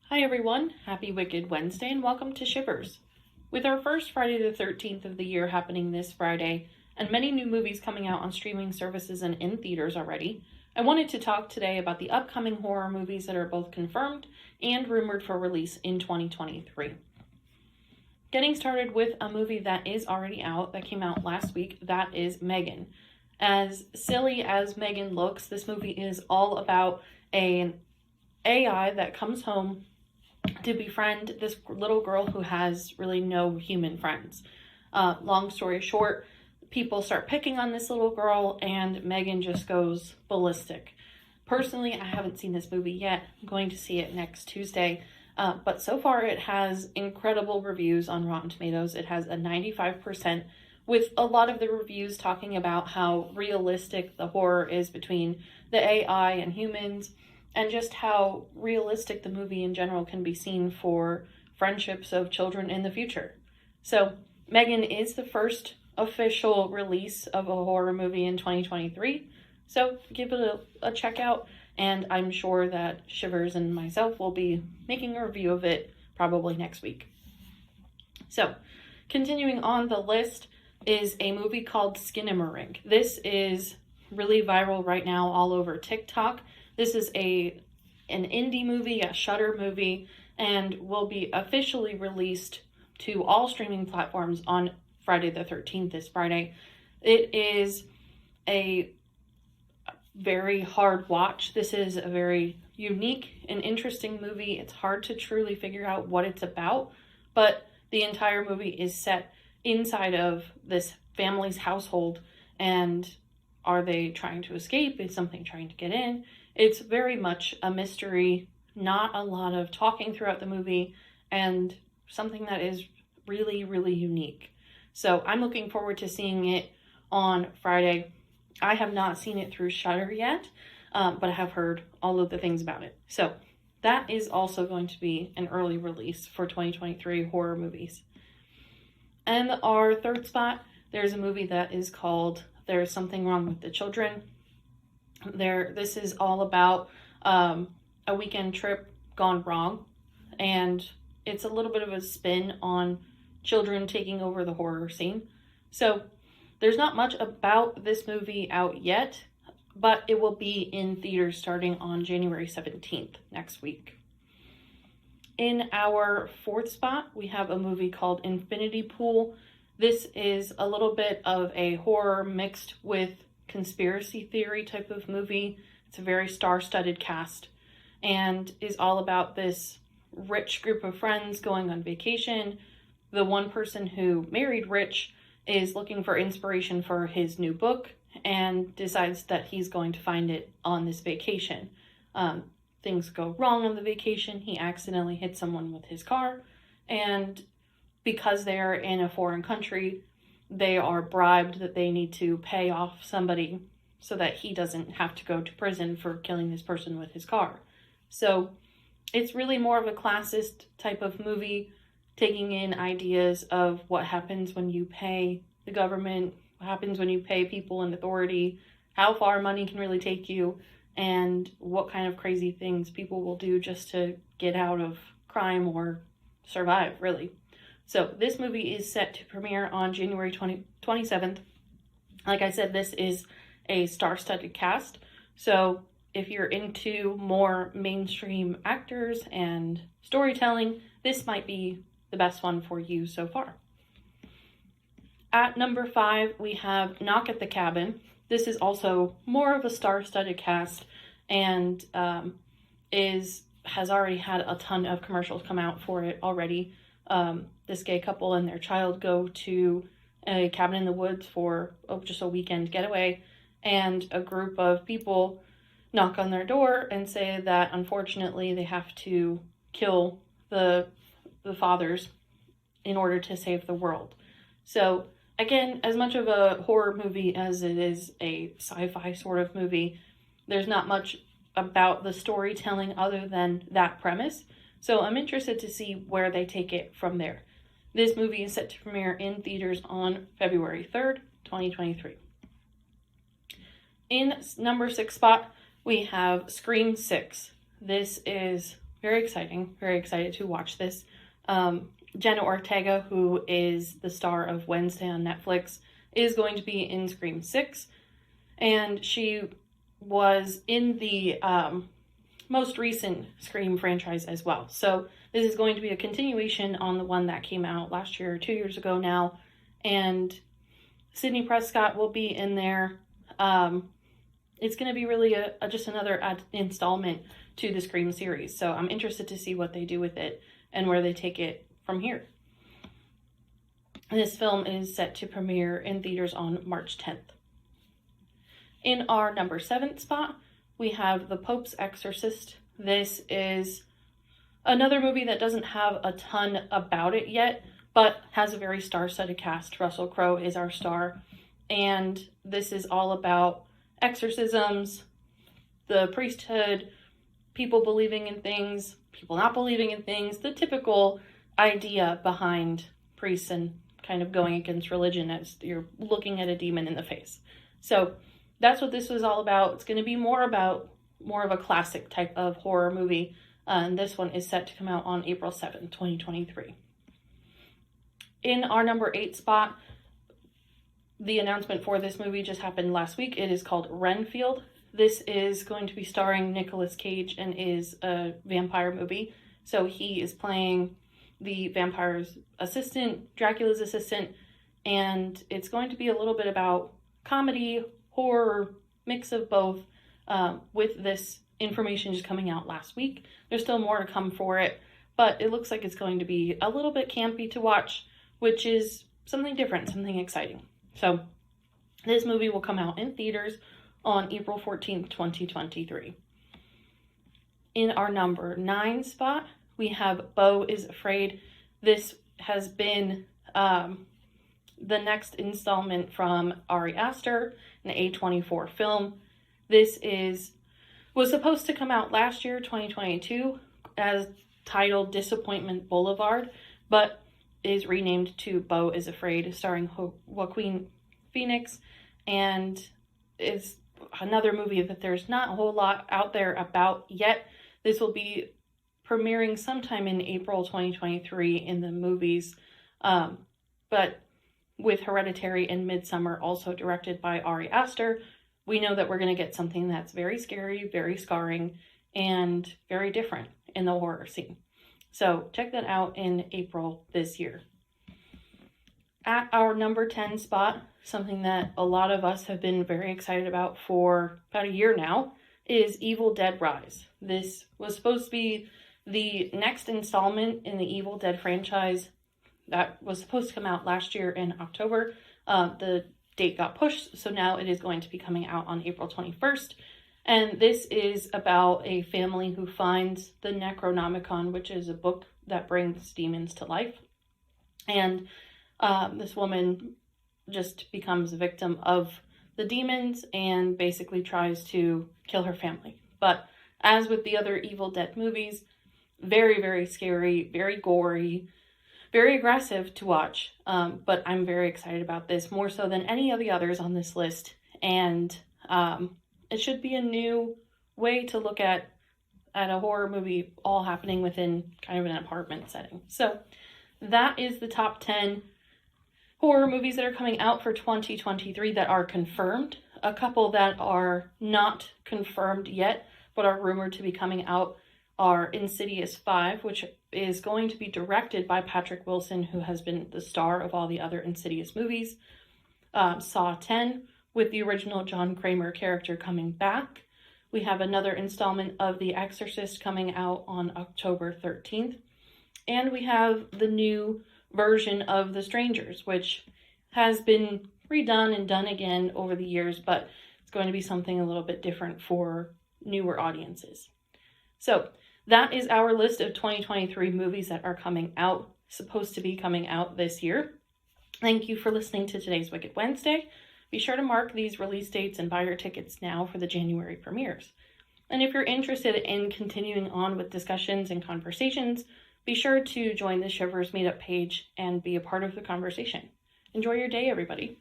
Hi everyone, happy Wicked Wednesday and welcome to Shivers. With our first Friday the 13th of the year happening this Friday, and many new movies coming out on streaming services and in theaters already, I wanted to talk today about the upcoming horror movies that are both confirmed and rumored for release in 2023. Getting started with a movie that is already out, that came out last week, that is Megan. As silly as Megan looks, this movie is all about an AI that comes home to befriend this little girl who has really no human friends. Long story short, people start picking on this little girl and Megan just goes ballistic. Personally, I haven't seen this movie yet. I'm going to see it next Tuesday. But so far it has incredible reviews on Rotten Tomatoes. It has a 95%, with a lot of the reviews talking about how realistic the horror is between the AI and humans, and just how realistic the movie in general can be seen for friendships of children in the future. So, Megan is the first official release of a horror movie in 2023, so give it a check out, and I'm sure that Shivers and myself will be making a review of it probably next week. So, continuing on the list is a movie called Skinamarink. This is really viral right now all over TikTok. This is an indie movie, a Shudder movie, and will be officially released to all streaming platforms on Friday the 13th, this Friday. It is a very hard watch. This is a very unique and interesting movie. It's hard to truly figure out what it's about, but the entire movie is set inside of this family's household, and are they trying to escape? Is something trying to get in? It's very much a mystery, not a lot of talking throughout the movie, and something that is really, really unique. So I'm looking forward to seeing it on Friday. I have not seen it through Shudder yet, but I have heard all of the things about it. So that is also going to be an early release for 2023 horror movies. And our third spot, there's a movie that is called There's Something Wrong with the Children. This is all about a weekend trip gone wrong, and it's a little bit of a spin on children taking over the horror scene. So there's not much about this movie out yet, but it will be in theaters starting on January 17th next week. In our fourth spot, we have a movie called Infinity Pool. This is a little bit of a horror mixed with conspiracy theory type of movie. It's a very star-studded cast and is all about this rich group of friends going on vacation. The one person who married rich is looking for inspiration for his new book and decides that he's going to find it on this vacation. Things go wrong on the vacation. He accidentally hits someone with his car, and because they're in a foreign country, they are bribed that they need to pay off somebody so that he doesn't have to go to prison for killing this person with his car. So it's really more of a classist type of movie, taking in ideas of what happens when you pay the government, what happens when you pay people in authority, how far money can really take you, and what kind of crazy things people will do just to get out of crime or survive, really. So this movie is set to premiere on January 27th. Like I said, this is a star-studded cast. So if you're into more mainstream actors and storytelling, this might be the best one for you so far. At number 5, we have Knock at the Cabin. This is also more of a star-studded cast and has already had a ton of commercials come out for it already. This gay couple and their child go to a cabin in the woods for just a weekend getaway, and a group of people knock on their door and say that unfortunately they have to kill the fathers in order to save the world. So again, as much of a horror movie as it is a sci-fi sort of movie, there's not much about the storytelling other than that premise. So I'm interested to see where they take it from there. This movie is set to premiere in theaters on February 3rd, 2023. In number 6 spot, we have Scream 6. This is very exciting. Very excited to watch this. Jenna Ortega, who is the star of Wednesday on Netflix, is going to be in Scream 6. And she was in the most recent Scream franchise as well. So this is going to be a continuation on the one that came out last year or 2 years ago now. And Sidney Prescott will be in there. It's going to be really just another installment to the Scream series. So I'm interested to see what they do with it and where they take it from here. This film is set to premiere in theaters on March 10th. In our number 7 spot, we have The Pope's Exorcist. This is another movie that doesn't have a ton about it yet, but has a very star-studded cast. Russell Crowe is our star, and this is all about exorcisms, the priesthood, people believing in things, people not believing in things, the typical idea behind priests and kind of going against religion as you're looking at a demon in the face. So that's what this was all about. It's going to be more of a classic type of horror movie. And this one is set to come out on April 7th, 2023. In our number 8 spot, the announcement for this movie just happened last week. It is called Renfield. This is going to be starring Nicolas Cage and is a vampire movie. So he is playing the vampire's assistant, Dracula's assistant, and it's going to be a little bit about comedy, horror, mix of both, with this information just coming out last week. There's still more to come for it, but it looks like it's going to be a little bit campy to watch, which is something different, something exciting. So this movie will come out in theaters on April 14th, 2023. In our number 9 spot, we have Beau is Afraid. This has been the next installment from Ari Aster, an A24 film. This was supposed to come out last year, 2022, as titled Disappointment Boulevard, but is renamed to Beau is Afraid, starring Joaquin Phoenix, and is another movie that there's not a whole lot out there about yet. This will be premiering sometime in April 2023 in the movies, but with Hereditary and Midsommar also directed by Ari Aster, we know that we're going to get something that's very scary, very scarring, and very different in the horror scene. So check that out in April this year. At our number 10 spot, something that a lot of us have been very excited about for about a year now, is Evil Dead Rise. This was supposed to be the next installment in the Evil Dead franchise that was supposed to come out last year in October. The date got pushed, so now it is going to be coming out on April 21st. And this is about a family who finds the Necronomicon, which is a book that brings demons to life. And this woman just becomes a victim of the demons and basically tries to kill her family. But as with the other Evil Dead movies, very, very scary, very gory, very aggressive to watch, but I'm very excited about this, more so than any of the others on this list, and it should be a new way to look at a horror movie all happening within kind of an apartment setting. So that is the top 10 horror movies that are coming out for 2023 that are confirmed. A couple that are not confirmed yet, but are rumored to be coming out, are Insidious 5, which is going to be directed by Patrick Wilson, who has been the star of all the other Insidious movies. Saw 10, with the original John Kramer character coming back. We have another installment of The Exorcist coming out on October 13th. And we have the new version of The Strangers, which has been redone and done again over the years, but it's going to be something a little bit different for newer audiences. So that is our list of 2023 movies that are coming out, supposed to be coming out this year. Thank you for listening to today's Wicked Wednesday. Be sure to mark these release dates and buy your tickets now for the January premieres. And if you're interested in continuing on with discussions and conversations, be sure to join the Shivers Meetup page and be a part of the conversation. Enjoy your day, everybody.